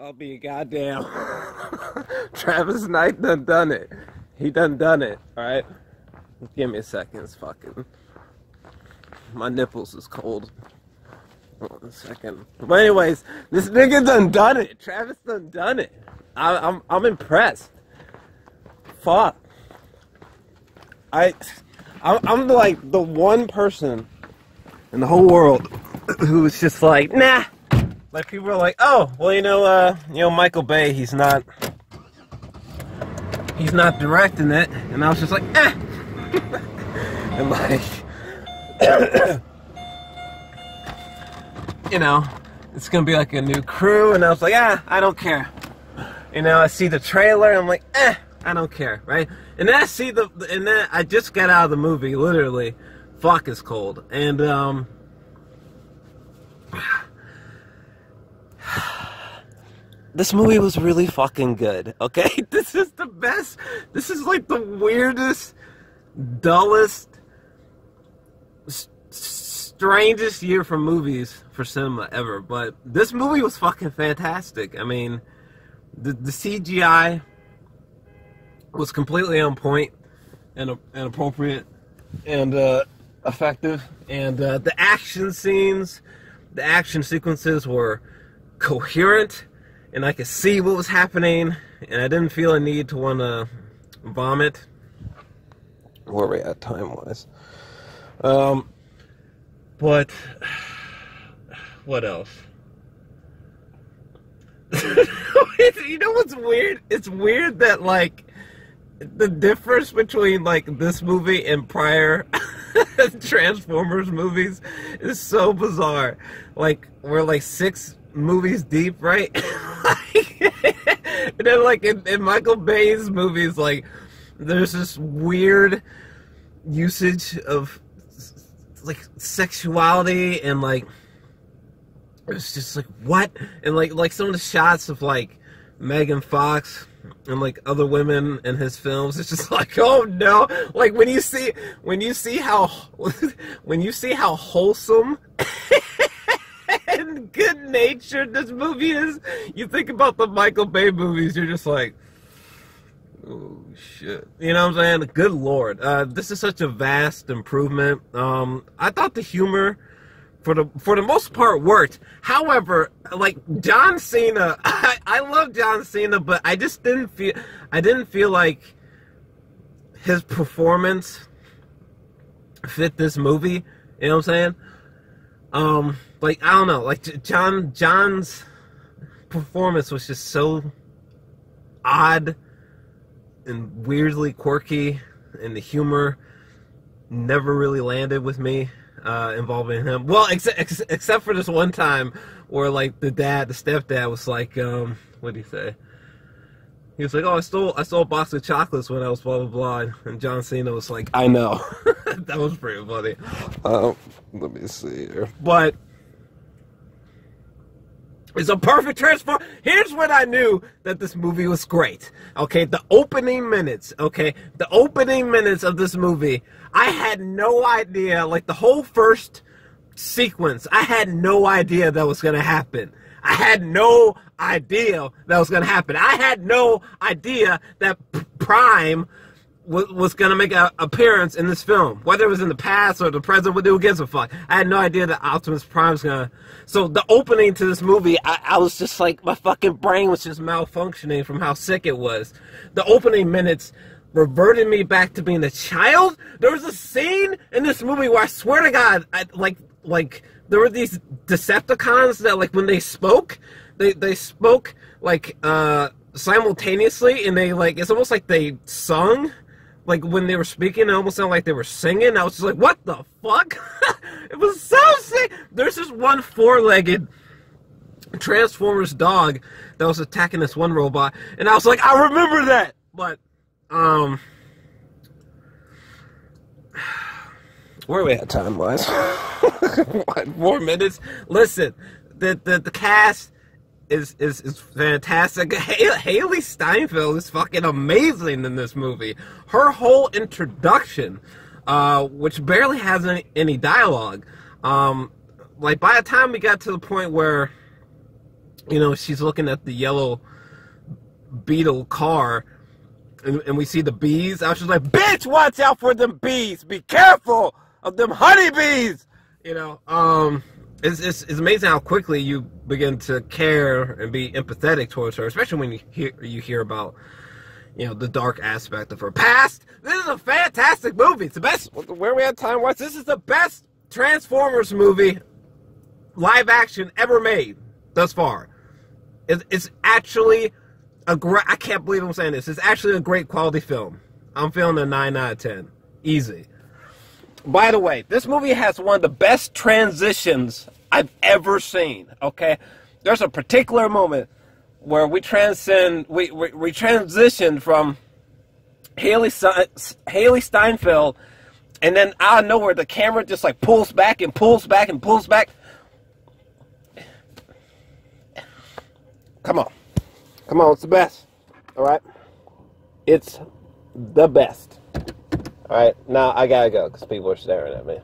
I'll be goddamn. Travis Knight done it. He done it. Alright? Give me a second. It's fucking. My nipples is cold. Hold on a second. But anyways, this nigga done it. Travis done it. I'm impressed. Fuck. I'm like the one person in the whole world who's just like, nah. Like people are like, oh, well, you know, Michael Bay, he's not directing it, and I was just like, eh. And like, you know, it's gonna be like a new crew, and I was like, I don't care. You know, I see the trailer, and I'm like, I don't care, right? And then I just got out of the movie, literally, fuck is cold, and this movie was really fucking good, okay? This is the best. This is like the weirdest, dullest, strangest year for movies, for cinema ever. But this movie was fucking fantastic. I mean, the CGI was completely on point and appropriate and effective. And the action scenes, the action sequences were coherent. And I could see what was happening, and I didn't feel a need to want to vomit. Where are we at time-wise? But what else? You know what's weird? It's weird that, like, the difference between, like, this movie and prior Transformers movies is so bizarre. Like, we're, like, 6 movies deep, right? And then, like, in Michael Bay's movies, like, there's this weird usage of, like, sexuality, and, like, it's just, like, what? And, like some of the shots of, like, Megan Fox and, like, other women in his films, it's just like, oh, no. Like, when you see how wholesome and good-natured this movie is, you think about the Michael Bay movies, you're just like, oh shit. You know what I'm saying? Good lord. This is such a vast improvement. I thought the humor for the most part worked. However, like John Cena, I love John Cena, but I just didn't feel like his performance fit this movie. You know what I'm saying? Like, I don't know, like, John's performance was just so odd and weirdly quirky, and the humor never really landed with me, involving him. Well, except for this one time where, like, the stepdad was like, what did he say? He was like, oh, I stole a box of chocolates when I was blah, blah, blah, and John Cena was like, I know. That was pretty funny. Let me see here. But it's a perfect transform. Here's when I knew that this movie was great. Okay, the opening minutes. Okay, the opening minutes of this movie. I had no idea. Like the whole first sequence, I had no idea that was gonna happen. I had no idea that was gonna happen. I had no idea that Prime was gonna make an appearance in this film, whether it was in the past or the present. Who gives a fuck? I had no idea that Optimus Prime's gonna. So the opening to this movie, I was just like, my fucking brain was just malfunctioning from how sick it was. The opening minutes reverted me back to being a child. There was a scene in this movie where I swear to God, like there were these Decepticons that, like, when they spoke, they spoke like simultaneously, and they, like, it's almost like they sung. Like, when they were speaking, it almost sounded like they were singing. I was just like, what the fuck? It was so sick. There's this one 4-legged Transformers dog that was attacking this one robot, and I was like, I remember that. But, where are we at time-wise? What, 4 minutes? Listen, the cast is fantastic. Hailee Steinfeld is fucking amazing in this movie. Her whole introduction, which barely has any dialogue, like by the time we got to the point where you know, she's looking at the yellow Beetle car, and we see the bees. I was just like, bitch, watch out for them bees. Be careful of them honeybees. You know, it's amazing how quickly you begin to care and be empathetic towards her, especially when you hear about, you know, the dark aspect of her past. This is a fantastic movie. It's the best. Where we had time to watch, this is the best Transformers movie, live action, ever made thus far. It's actually a great, I can't believe I'm saying this. It's actually a great quality film. I'm feeling a 9 out of 10. Easy. By the way, this movie has one of the best transitions I've ever seen, okay? There's a particular moment where we transition from Hailee Steinfeld, and then out of nowhere the camera just like pulls back and pulls back and pulls back. Come on. Come on, it's the best. Alright? It's the best. Alright, now I gotta go because people are staring at me.